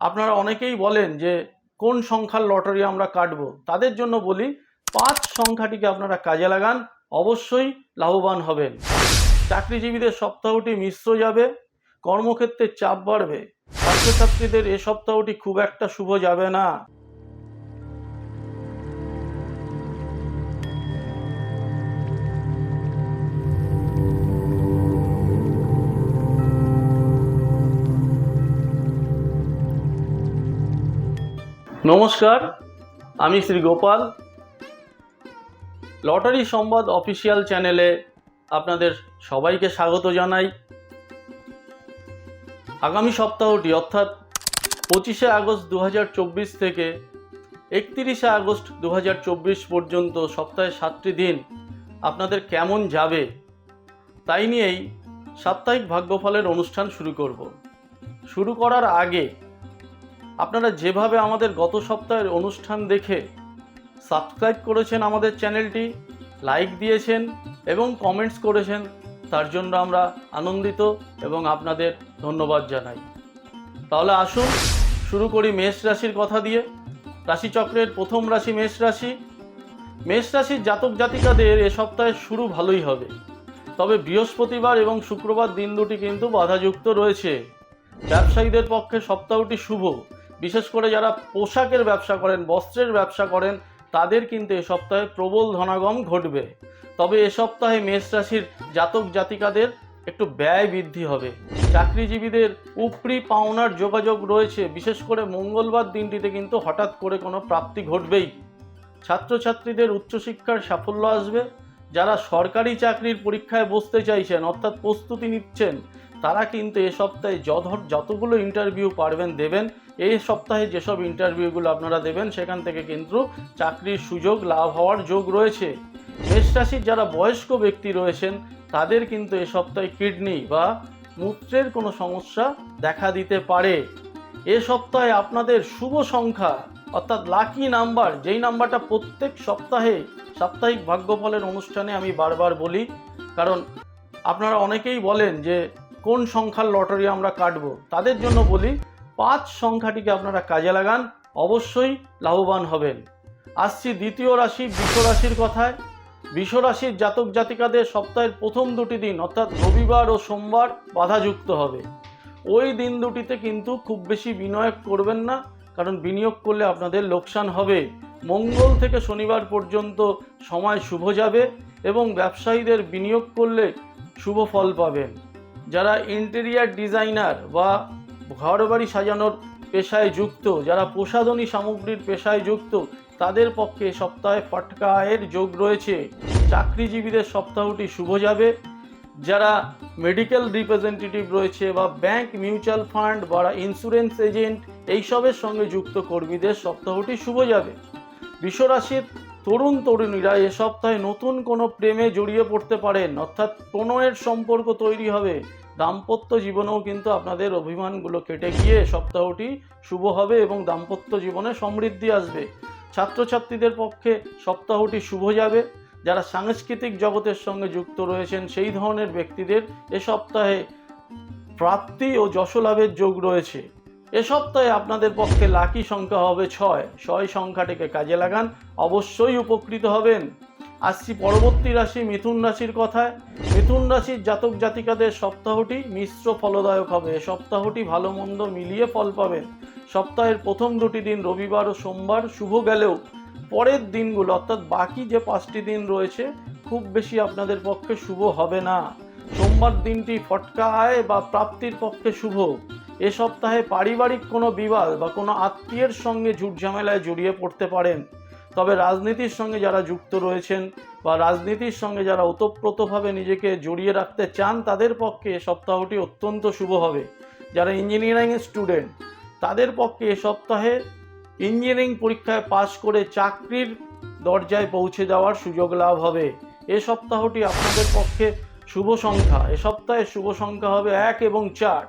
আপনারা অনেকেই বলেন যে কোন সংখ্যার লটারি আমরা কাটবো। তাদের জন্য বলি 5 সংখ্যাটিকে আপনারা কাজে লাগান, অবশ্যই লাভবান হবেন। চাকরিজীবীদের সপ্তাহটি মিশ্র যাবে, কর্মক্ষেত্রে চাপ বাড়বে, ছাত্রছাত্রীদের এ সপ্তাহটি খুব একটা শুভ যাবে না। নমস্কার, আমি শ্রী গোপাল। লটারি সংবাদ অফিসিয়াল চ্যানেলে আপনাদের সবাইকে স্বাগত জানাই। আগামী সপ্তাহটি অর্থাৎ 25শে আগস্ট 2024 থেকে 31শে আগস্ট 2024 পর্যন্ত সপ্তাহে 7টি দিন আপনাদের কেমন যাবে তাই নিয়েই সাপ্তাহিক ভাগ্যফলের অনুষ্ঠান শুরু করব। শুরু করার আগে আপনারা যেভাবে আমাদের গত সপ্তাহের অনুষ্ঠান দেখে সাবস্ক্রাইব করেছেন আমাদের চ্যানেলটি, লাইক দিয়েছেন এবং কমেন্টস করেছেন, তার জন্য আমরা আনন্দিত এবং আপনাদের ধন্যবাদ জানাই। তাহলে আসুন শুরু করি মেষ রাশির কথা দিয়ে। রাশিচক্রের প্রথম রাশি মেষ রাশি। মেষ রাশির জাতক জাতিকাদের এ সপ্তাহের শুরু ভালোই হবে, তবে বৃহস্পতিবার এবং শুক্রবার দিন দুটি কিন্তু বাধাযুক্ত রয়েছে। ব্যবসায়ীদের পক্ষে সপ্তাহটি শুভ, বিশেষ করে যারা পোশাকের ব্যবসা করেন, বস্ত্রের ব্যবসা করেন, তাদের কিন্তু এ সপ্তাহে প্রবল ধনাগম ঘটবে। তবে এ সপ্তাহে মেষ রাশির জাতক জাতিকাদের একটু ব্যয় বৃদ্ধি হবে। চাকরিজীবীদের উপরি পাওনার যোগাযোগ রয়েছে, বিশেষ করে মঙ্গলবার দিনটিতে কিন্তু হঠাৎ করে কোনো প্রাপ্তি ঘটবেই। ছাত্রছাত্রীদের উচ্চশিক্ষার সাফল্য আসবে। যারা সরকারি চাকরির পরীক্ষায় বসতে চাইছেন অর্থাৎ প্রস্তুতি নিচ্ছেন, তারা কিন্তু এ সপ্তাহে যতগুলো ইন্টারভিউ পারবেন দেবেন। এই সপ্তাহে যেসব ইন্টারভিউগুলো আপনারা দেবেন সেখান থেকে কিন্তু চাকরির সুযোগ লাভ হওয়ার যোগ রয়েছে। মেষ রাশির যারা বয়স্ক ব্যক্তি রয়েছেন তাদের কিন্তু এ সপ্তাহে কিডনি বা মূত্রের কোনো সমস্যা দেখা দিতে পারে। এ সপ্তাহে আপনাদের শুভ সংখ্যা অর্থাৎ লাকি নাম্বার, যেই নাম্বারটা প্রত্যেক সপ্তাহে সাপ্তাহিক ভাগ্যফলের অনুষ্ঠানে আমি বারবার বলি, কারণ আপনারা অনেকেই বলেন যে কোন সংখ্যার লটারি আমরা কাটবো। তাদের জন্য বলি 5 সংখ্যাটিকে আপনারা কাজে লাগান, অবশ্যই লাভবান হবেন। আসছি দ্বিতীয় রাশি বৃষ রাশির কথায়। বৃষ রাশির জাতক জাতিকাদের সপ্তাহের প্রথম দুটি দিন অর্থাৎ রবিবার ও সোমবার বাধাযুক্ত হবে। ওই দিন দুটিতে কিন্তু খুব বেশি বিনিয়োগ করবেন না, কারণ বিনিয়োগ করলে আপনাদের লোকসান হবে। মঙ্গল থেকে শনিবার পর্যন্ত সময় শুভ যাবে এবং ব্যবসায়ীদের বিনিয়োগ করলে শুভ ফল পাবেন। যারা ইন্টেরিয়ার ডিজাইনার বা ঘরবাড়ি সাজানোর পেশায় যুক্ত, যারা প্রসাধনী সামগ্রীর পেশায় যুক্ত, তাদের পক্ষে সপ্তাহে ফটকা আয়ের যোগ রয়েছে। চাকরিজীবীদের সপ্তাহটি শুভ যাবে। যারা মেডিকেল রিপ্রেজেন্টেটিভ রয়েছে বা ব্যাংক, মিউচুয়াল ফান্ড বা ইন্স্যুরেন্স এজেন্ট এইসবের সঙ্গে যুক্ত কর্মীদের সপ্তাহটি শুভ যাবে। বৃষ রাশির তরুণ তরুণীরা এ সপ্তাহে নতুন কোনো প্রেমে জড়িয়ে পড়তে পারেন, অর্থাৎ প্রণয়ের সম্পর্ক তৈরি হবে। দাম্পত্য জীবনেও কিন্তু আপনাদের অভিমানগুলো কেটে গিয়ে সপ্তাহটি শুভ হবে এবং দাম্পত্য জীবনে সমৃদ্ধি আসবে। ছাত্রছাত্রীদের পক্ষে সপ্তাহটি শুভ যাবে। যারা সাংস্কৃতিক জগতের সঙ্গে যুক্ত রয়েছেন সেই ধরনের ব্যক্তিদের এ সপ্তাহে প্রাপ্তি ও যশলাভের যোগ রয়েছে। এ সপ্তাহে আপনাদের পক্ষে লাকি সংখ্যা হবে 6 সংখ্যাটিকে কাজে লাগান, অবশ্যই উপকৃত হবেন। আসছি পরবর্তী রাশি মিথুন রাশির কথায়। মিথুন রাশির জাতক জাতিকাদের সপ্তাহটি মিশ্র ফলদায়ক হবে। সপ্তাহটি ভালো মন্দ মিলিয়ে ফল পাবেন। সপ্তাহের প্রথম দুটি দিন রবিবার ও সোমবার শুভ গেলেও পরের দিনগুলো অর্থাৎ বাকি যে 5টি দিন রয়েছে খুব বেশি আপনাদের পক্ষে শুভ হবে না। সোমবার দিনটি ফটকা আয় বা প্রাপ্তির পক্ষে শুভ। এ সপ্তাহে পারিবারিক কোনো বিবাদ বা কোনো আত্মীয়ের সঙ্গে ঝুটঝামেলায় জড়িয়ে পড়তে পারেন। তবে রাজনীতির সঙ্গে যারা যুক্ত রয়েছেন বা রাজনীতির সঙ্গে যারা ওতপ্রোতভাবে নিজেকে জড়িয়ে রাখতে চান তাদের পক্ষে এ সপ্তাহটি অত্যন্ত শুভ হবে। যারা ইঞ্জিনিয়ারিং স্টুডেন্ট তাদের পক্ষে এ সপ্তাহে ইঞ্জিনিয়ারিং পরীক্ষায় পাশ করে চাকরির দরজায় পৌঁছে যাওয়ার সুযোগ লাভ হবে। এ সপ্তাহটি আপনাদের পক্ষে শুভ সংখ্যা, এ সপ্তাহে শুভ সংখ্যা হবে 1 এবং 4।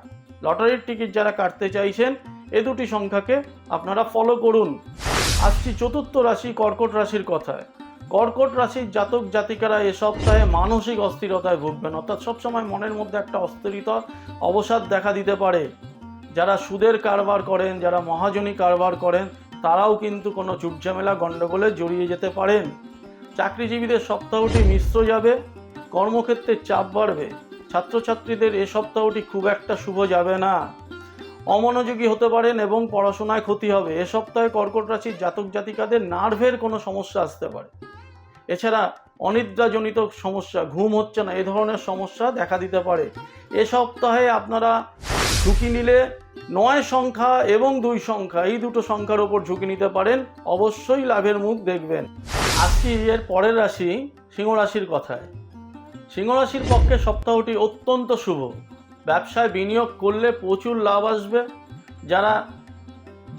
লটারির টিকিট যারা কাটতে চাইছেন এ দুটি সংখ্যাকে আপনারা ফলো করুন। আসছি চতুর্থ রাশি কর্কট রাশির কথায়। কর্কট রাশির জাতক জাতিকারা এ সপ্তাহে মানসিক অস্থিরতায় ভুগবেন, অর্থাৎ সবসময় মনের মধ্যে একটা অস্থিরতা অবসাদ দেখা দিতে পারে। যারা সুদের কারবার করেন, যারা মহাজনী কারবার করেন, তারাও কিন্তু কোনো ঝুটঝামেলা গণ্ডগোলে জড়িয়ে যেতে পারেন। চাকরিজীবীদের সপ্তাহটি মিশ্র যাবে, কর্মক্ষেত্রে চাপ বাড়বে। ছাত্রছাত্রীদের এ সপ্তাহটি খুব একটা শুভ যাবে না, অমনোযোগী হতে পারেন এবং পড়াশোনায় ক্ষতি হবে। এ সপ্তাহে কর্কট রাশির জাতক জাতিকাদের নার্ভের কোনো সমস্যা আসতে পারে। এছাড়া অনিদ্রাজনিত সমস্যা, ঘুম হচ্ছে না, এ ধরনের সমস্যা দেখা দিতে পারে। এ সপ্তাহে আপনারা ঝুঁকি নিলে 9 সংখ্যা এবং 2 সংখ্যা, এই দুটো সংখ্যার ওপর ঝুঁকি নিতে পারেন, অবশ্যই লাভের মুখ দেখবেন। আসছি এর পরের রাশি সিংহ রাশির কথায়। সিংহ রাশির পক্ষে সপ্তাহটি অত্যন্ত শুভ। ব্যবসায় বিনিয়োগ করলে প্রচুর লাভ আসবে।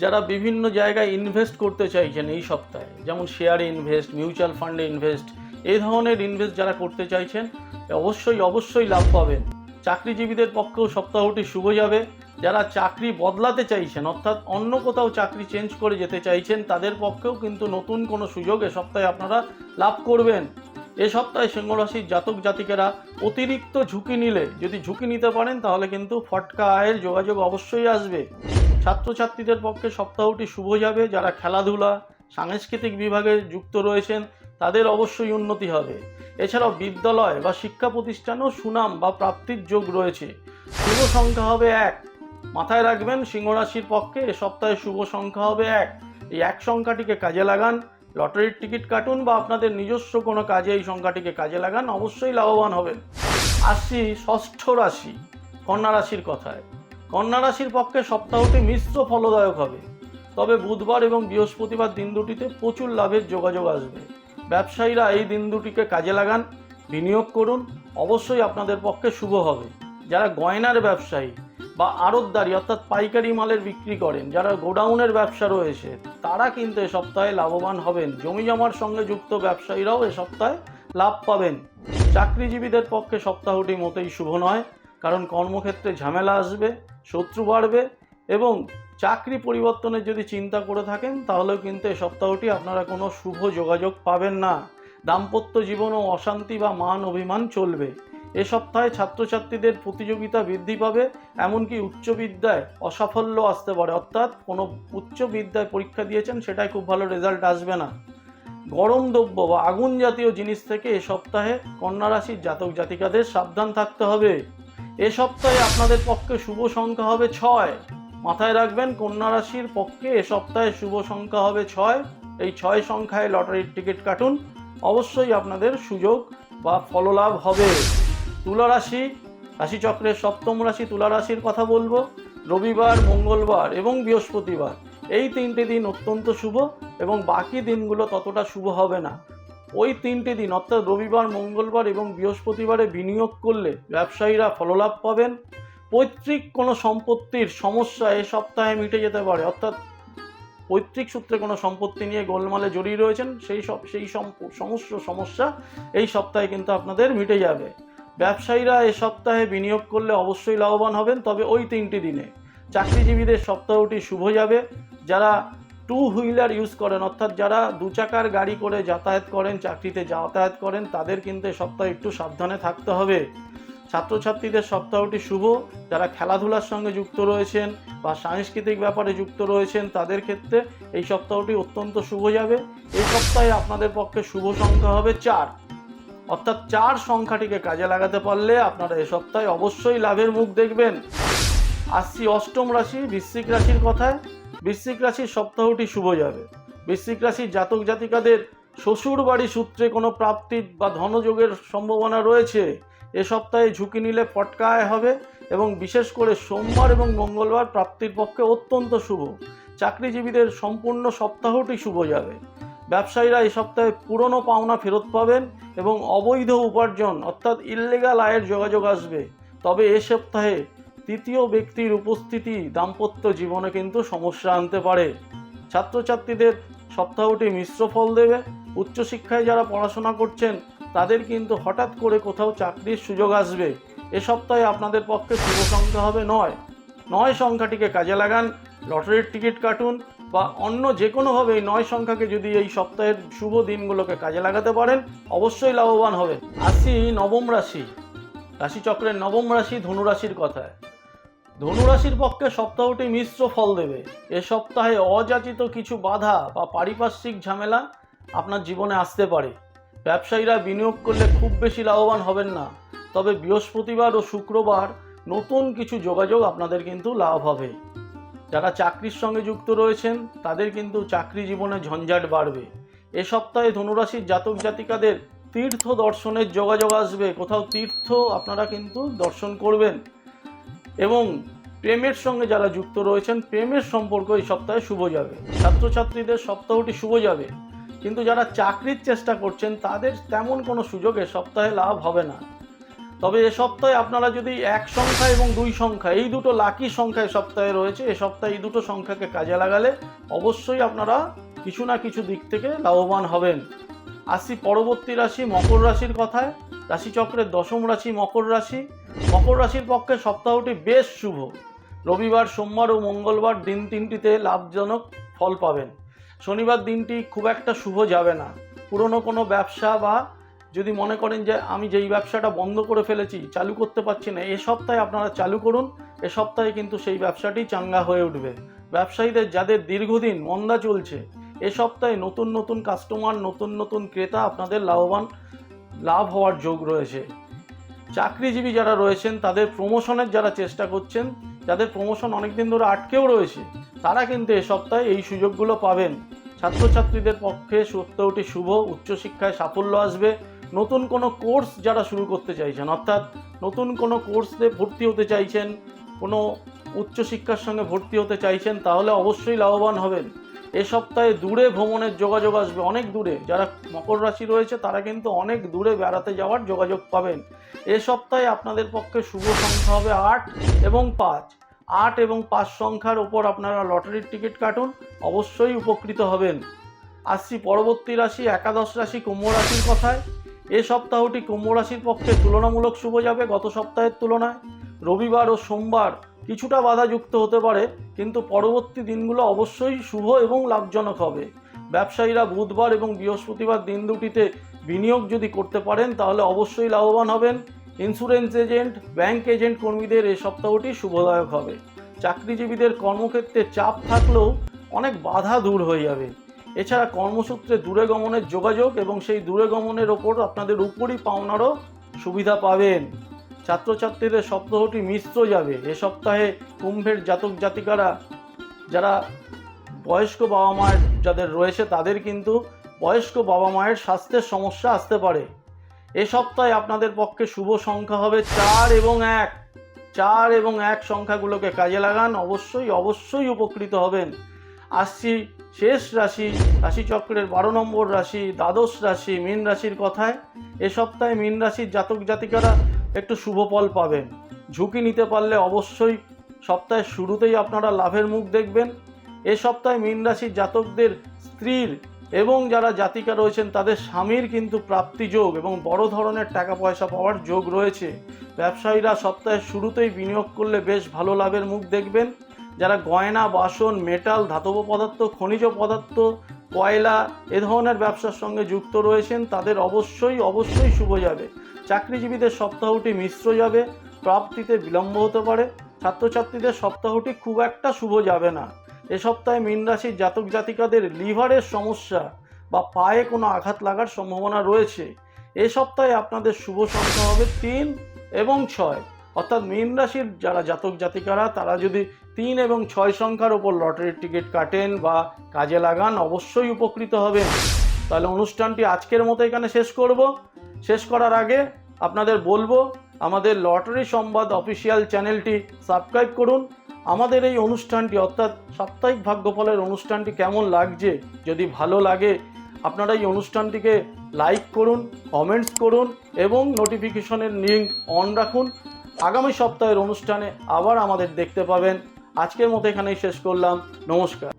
যারা বিভিন্ন জায়গায় ইনভেস্ট করতে চাইছেন এই সপ্তাহে, যেমন শেয়ারে ইনভেস্ট, মিউচুয়াল ফান্ডে ইনভেস্ট, এই ধরনের ইনভেস্ট যারা করতে চাইছেন অবশ্যই লাভ পাবেন। চাকরিজীবীদের পক্ষেও সপ্তাহটি শুভ যাবে। যারা চাকরি বদলাতে চাইছেন, অর্থাৎ অন্য কোথাও চাকরি চেঞ্জ করে যেতে চাইছেন, তাদের পক্ষেও কিন্তু নতুন কোনো সুযোগ এ সপ্তাহে আপনারা লাভ করবেন। এ সপ্তাহে সিংহ রাশির জাতক জাতিকেরা অতিরিক্ত ঝুঁকি নিলে, যদি ঝুঁকি নিতে পারেন তাহলে কিন্তু ফটকা আয়ের যোগাযোগ অবশ্যই আসবে। ছাত্রছাত্রীদের পক্ষে সপ্তাহটি শুভ যাবে। যারা খেলাধুলা, সাংস্কৃতিক বিভাগে যুক্ত রয়েছেন, তাদের অবশ্যই উন্নতি হবে। এছাড়াও বিদ্যালয় বা শিক্ষা প্রতিষ্ঠানেও সুনাম বা প্রাপ্তির যোগ রয়েছে। শুভ সংখ্যা হবে 1। মাথায় রাখবেন, সিংহ রাশির পক্ষে এ সপ্তাহে শুভ সংখ্যা হবে 1। এই 1 সংখ্যাটিকে কাজে লাগান, লটারির টিকিট কাটুন বা আপনাদের নিজস্ব কোনো কাজে এই সংখ্যাটিকে কাজে লাগান, অবশ্যই লাভবান হবেন। আসছি ষষ্ঠ রাশি কন্যা রাশির কথায়। কন্যা রাশির পক্ষে সপ্তাহটি মিশ্র ফলদায়ক হবে, তবে বুধবার এবং বৃহস্পতিবার দিন দুটিতে প্রচুর লাভের যোগাযোগ আসবে। ব্যবসায়ীরা এই দিন দুটিকে কাজে লাগান, বিনিয়োগ করুন, অবশ্যই আপনাদের পক্ষে শুভ হবে। যারা গয়নার ব্যবসায়ী বা আড়তদারি অর্থাৎ পাইকারি মালের বিক্রি করেন, যারা গোডাউনের ব্যবসা রয়েছে, তারা কিন্তু এ সপ্তাহে লাভবান হবেন। জমি জমার সঙ্গে যুক্ত ব্যবসায়ীরাও এ সপ্তাহে লাভ পাবেন। চাকরিজীবীদের পক্ষে সপ্তাহটি মোটেই শুভ নয়, কারণ কর্মক্ষেত্রে ঝামেলা আসবে, শত্রু বাড়বে এবং চাকরি পরিবর্তনের যদি চিন্তা করে থাকেন তাহলেও কিন্তু এই সপ্তাহটি আপনারা কোনো শুভ যোগাযোগ পাবেন না। দাম্পত্য জীবনও অশান্তি বা মান অভিমান চলবে। এ সপ্তাহে ছাত্রছাত্রীদের প্রতিযোগিতা বৃদ্ধি পাবে, এমনকি উচ্চ বিদ্যায় অসাফল্য আসতে পারে, অর্থাৎ কোনো উচ্চ বিদ্যায় পরীক্ষা দিয়েছেন সেটাই খুব ভালো রেজাল্ট আসবে না। গরম দ্রব্য বা আগুন জাতীয় জিনিস থেকে এ সপ্তাহে কন্যা রাশির জাতক জাতিকাদের সাবধান থাকতে হবে। এ সপ্তাহে আপনাদের পক্ষে শুভ সংখ্যা হবে 6। মাথায় রাখবেন, কন্যা রাশির পক্ষে এ সপ্তাহে শুভ সংখ্যা হবে 6। এই 6 সংখ্যায় লটারির টিকিট কাটুন, অবশ্যই আপনাদের সুযোগ বা ফললাভ হবে। তুলা রাশি, রাশিচক্রের 7ম রাশি তুলা রাশির কথা বলবো। রবিবার, মঙ্গলবার এবং বৃহস্পতিবার এই 3টে দিন অত্যন্ত শুভ এবং বাকি দিনগুলো ততটা শুভ হবে না। ওই 3টে দিন অর্থাৎ রবিবার, মঙ্গলবার এবং বৃহস্পতিবারে বিনিয়োগ করলে ব্যবসায়ীরা ফললাভ পাবেন। পৈতৃক কোনো সম্পত্তির সমস্যা এ সপ্তাহে মিটে যেতে পারে, অর্থাৎ পৈতৃক সূত্রে কোনো সম্পত্তি নিয়ে গোলমালে জড়িয়ে রয়েছেন, সেই সমস্ত সমস্যা এই সপ্তাহে কিন্তু আপনাদের মিটে যাবে। ব্যবসায়ীরা এ সপ্তাহে বিনিয়োগ করলে অবশ্যই লাভবান হবেন, তবে ওই 3টি দিনে। চাকরিজীবীদের সপ্তাহটি শুভ যাবে। যারা 2 হুইলার ইউজ করেন, অর্থাৎ যারা 2 চাকার গাড়ি করে যাতায়াত করেন, চাকরিতে যাতায়াত করেন, তাদের কিন্তু এ সপ্তাহে একটু সাবধানে থাকতে হবে। ছাত্রছাত্রীদের সপ্তাহটি শুভ। যারা খেলাধুলার সঙ্গে যুক্ত রয়েছেন বা সাংস্কৃতিক ব্যাপারে যুক্ত রয়েছেন, তাদের ক্ষেত্রে এই সপ্তাহটি অত্যন্ত শুভ যাবে। এই সপ্তাহে আপনাদের পক্ষে শুভ সংখ্যা হবে 4, অর্থাৎ 4 সংখ্যাটিকে কাজে লাগাতে পারলে আপনারা এ সপ্তাহে অবশ্যই লাভের মুখ দেখবেন। আসছি 8ম রাশি বৃশ্চিক রাশির কথায়। বৃশ্চিক রাশির সপ্তাহটি শুভ যাবে। বৃশ্চিক রাশির জাতক জাতিকাদের শ্বশুর বাড়ি সূত্রে কোনো প্রাপ্তি বা ধনযোগের সম্ভাবনা রয়েছে। এ সপ্তাহে ঝুঁকি নিলে ফটকা আয় হবে এবং বিশেষ করে সোমবার এবং মঙ্গলবার প্রাপ্তির পক্ষে অত্যন্ত শুভ। চাকরিজীবীদের সম্পূর্ণ সপ্তাহটি শুভ যাবে। ব্যবসায়ীরা এই সপ্তাহে পুরনো পাওনা ফেরত পাবেন এবং অবৈধ উপার্জন অর্থাৎ ইললিগাল আয়ের যোগাযোগ আসবে। তবে এ সপ্তাহে তৃতীয় ব্যক্তির উপস্থিতি দাম্পত্য জীবনে কিন্তু সমস্যা আনতে পারে। ছাত্রছাত্রীদের সপ্তাহটি মিশ্র ফল দেবে। উচ্চশিক্ষায় যারা পড়াশোনা করছেন তাদের কিন্তু হঠাৎ করে কোথাও চাকরির সুযোগ আসবে। এ সপ্তাহে আপনাদের পক্ষে শুভ সংখ্যা হবে 9। 9 সংখ্যাটিকে কাজে লাগান, লটারির টিকিট কাটুন বা অন্য যে কোনোভাবে এই 9 সংখ্যাকে যদি এই সপ্তাহের শুভ দিনগুলোকে কাজে লাগাতে পারেন অবশ্যই লাভবান হবেন। আসি 9ম রাশি, রাশিচক্রের 9ম রাশি ধনু রাশির কথায়। ধনুরাশির পক্ষে সপ্তাহটি মিশ্র ফল দেবে। এ সপ্তাহে অযাচিত কিছু বাধা বা পারিপার্শ্বিক ঝামেলা আপনার জীবনে আসতে পারে। ব্যবসায়ীরা বিনিয়োগ করলে খুব বেশি লাভবান হবেন না, তবে বৃহস্পতিবার ও শুক্রবার নতুন কিছু যোগাযোগ আপনাদের কিন্তু লাভ হবে। যারা চাকরির সঙ্গে যুক্ত রয়েছেন তাদের কিন্তু চাকরি জীবনে ঝঞ্ঝাট বাড়বে। এ সপ্তাহে ধনুরাশির জাতক জাতিকাদের তীর্থ দর্শনের যোগাযোগ আসবে। কোথাও তীর্থ আপনারা কিন্তু দর্শন করবেন। এবং প্রেমের সঙ্গে যারা যুক্ত রয়েছেন, প্রেমের সম্পর্ক এই সপ্তাহে শুভ যাবে। ছাত্রছাত্রীদের সপ্তাহটি শুভ যাবে, কিন্তু যারা চাকরির চেষ্টা করছেন তাদের তেমন কোনো সুযোগ এ সপ্তাহে লাভ হবে না। তবে এ সপ্তাহে আপনারা যদি 1 সংখ্যা এবং 2 সংখ্যা, এই দুটো লাকি সংখ্যা এ সপ্তাহে রয়েছে, এ সপ্তাহে এই দুটো সংখ্যাকে কাজে লাগালে অবশ্যই আপনারা কিছু না কিছু দিক থেকে লাভবান হবেন। আসি পরবর্তী রাশি মকর রাশির কথায়। রাশিচক্রের 10ম রাশি মকর রাশি। মকর রাশির পক্ষে সপ্তাহটি বেশ শুভ। রবিবার, সোমবার ও মঙ্গলবার দিন তিনটিতে লাভজনক ফল পাবেন। শনিবার দিনটি খুব একটা শুভ যাবে না। পুরনো কোনো ব্যবসা বা যদি মনে করেন যে আমি যেই ব্যবসাটা বন্ধ করে ফেলেছি, চালু করতে পারছি না, এ সপ্তাহে আপনারা চালু করুন। এ সপ্তাহে কিন্তু সেই ব্যবসাটি চাঙ্গা হয়ে উঠবে। ব্যবসায়ীদের যাদের দীর্ঘদিন মন্দা চলছে, এ সপ্তাহে নতুন নতুন কাস্টমার, নতুন নতুন ক্রেতা আপনাদের লাভ হওয়ার যোগ রয়েছে। চাকরিজীবী যারা রয়েছেন তাদের প্রমোশনের যারা চেষ্টা করছেন, যাদের প্রমোশন অনেকদিন ধরে আটকেও রয়েছে, তারা কিন্তু এ সপ্তাহে এই সুযোগগুলো পাবেন। ছাত্রছাত্রীদের পক্ষে সপ্তাহটি শুভ। উচ্চশিক্ষায় সাফল্য আসবে। নতুন কোনো কোর্স যারা শুরু করতে চাইছেন, অর্থাৎ নতুন কোনো কোর্সে ভর্তি হতে চাইছেন, কোনো উচ্চশিক্ষার সঙ্গে ভর্তি হতে চাইছেন, তাহলে অবশ্যই লাভবান হবেন। এ সপ্তাহে দূরে ভ্রমণের যোগাযোগ আসবে, অনেক দূরে। যারা মকর রাশি রয়েছে তারা কিন্তু অনেক দূরে বেড়াতে যাওয়ার যোগাযোগ পাবেন। এ সপ্তাহে আপনাদের পক্ষে শুভ সংখ্যা হবে 8 এবং 5। 8 এবং 5 সংখ্যার ওপর আপনারা লটারির টিকিট কাটুন, অবশ্যই উপকৃত হবেন। আসছি পরবর্তী রাশি একাদশ রাশি কুম্ভ রাশির কথায়। এ সপ্তাহটি কুম্ভ রাশির পক্ষে তুলনামূলক শুভ যাবে গত সপ্তাহের তুলনায়। রবিবার ও সোমবার কিছুটা বাধাযুক্ত হতে পারে, কিন্তু পরবর্তী দিনগুলো অবশ্যই শুভ এবং লাভজনক হবে। ব্যবসায়ীরা বুধবার এবং বৃহস্পতিবার দিন দুটিতে বিনিয়োগ যদি করতে পারেন তাহলে অবশ্যই লাভবান হবেন। ইন্স্যুরেন্স এজেন্ট, ব্যাংক এজেন্ট কর্মীদের এই সপ্তাহটি শুভদায়ক হবে। চাকরিজীবীদের কর্মক্ষেত্রে চাপ থাকলেও অনেক বাধা দূর হয়ে যাবে। এছাড়া কর্মসূত্রে দূরে গমনের যোগাযোগ এবং সেই দূরে গমনের ওপর আপনাদের উপরই পাওনারও সুবিধা পাবেন। ছাত্রছাত্রীদের সপ্তাহটি মিশ্র যাবে। এ সপ্তাহে কুম্ভের জাতক জাতিকারা যারা বয়স্ক বাবা মায়ের যাদের রয়েছে তাদের কিন্তু বয়স্ক বাবা মায়ের স্বাস্থ্যের সমস্যা আসতে পারে। এ সপ্তাহে আপনাদের পক্ষে শুভ সংখ্যা হবে 4 এবং 1। 4 এবং 1 সংখ্যাগুলোকে কাজে লাগান, অবশ্যই উপকৃত হবেন। আসছি শেষ রাশি, রাশিচক্রের 12 নম্বর রাশি দ্বাদশ রাশি মীন রাশির কথায়। এ সপ্তাহে মীন রাশির জাতক জাতিকারা একটু শুভ ফল পাবেন। ঝুঁকি নিতে পারলে অবশ্যই সপ্তাহের শুরুতেই আপনারা লাভের মুখ দেখবেন। এ সপ্তাহে মীন রাশির জাতকদের স্ত্রীর এবং যারা জাতিকা রয়েছেন তাদের স্বামীর কিন্তু প্রাপ্তিযোগ এবং বড় ধরনের টাকা পয়সা পাওয়ার যোগ রয়েছে। ব্যবসায়ীরা সপ্তাহের শুরুতেই বিনিয়োগ করলে বেশ ভালো লাভের মুখ দেখবেন। যারা গয়না, বাসন, মেটাল, ধাতব পদার্থ, খনিজ পদার্থ, কয়লা এ ধরনের ব্যবসার সঙ্গে যুক্ত রয়েছেন তাদের অবশ্যই শুভ যাবে। চাকরিজীবীদের সপ্তাহটি মিশ্র যাবে, প্রাপ্তিতে বিলম্ব হতে পারে। ছাত্রছাত্রীদের সপ্তাহটি খুব একটা শুভ যাবে না। এ সপ্তাহে মীন রাশির জাতক জাতিকাদের লিভারের সমস্যা বা পায়ে কোনো আঘাত লাগার সম্ভাবনা রয়েছে। এ সপ্তাহে আপনাদের শুভ সংখ্যা হবে 3 এবং 6, অর্থাৎ মীন রাশির যারা জাতক জাতিকারা তারা যদি 3 এবং 6 সংখ্যার ওপর লটারির টিকিট কাটেন বা কাজে লাগান অবশ্যই উপকৃত হবেন। তাহলে অনুষ্ঠানটি আজকের মতো এখানে শেষ করার আগে আপনাদের বলবো আমাদের লটারি সংবাদ অফিসিয়াল চ্যানেলটি সাবস্ক্রাইব করুন। আমাদের এই অনুষ্ঠানটি অর্থাৎ সাপ্তাহিক ভাগ্যফলের অনুষ্ঠানটি কেমন লাগছে, যদি ভালো লাগে আপনারা এই অনুষ্ঠানটিকে লাইক করুন, কমেন্টস করুন এবং নোটিফিকেশনের লিঙ্ক অন রাখুন। আগামী সপ্তাহের অনুষ্ঠানে আবার আমাদের দেখতে পাবেন। আজকের মতো এখানেই শেষ করলাম। নমস্কার।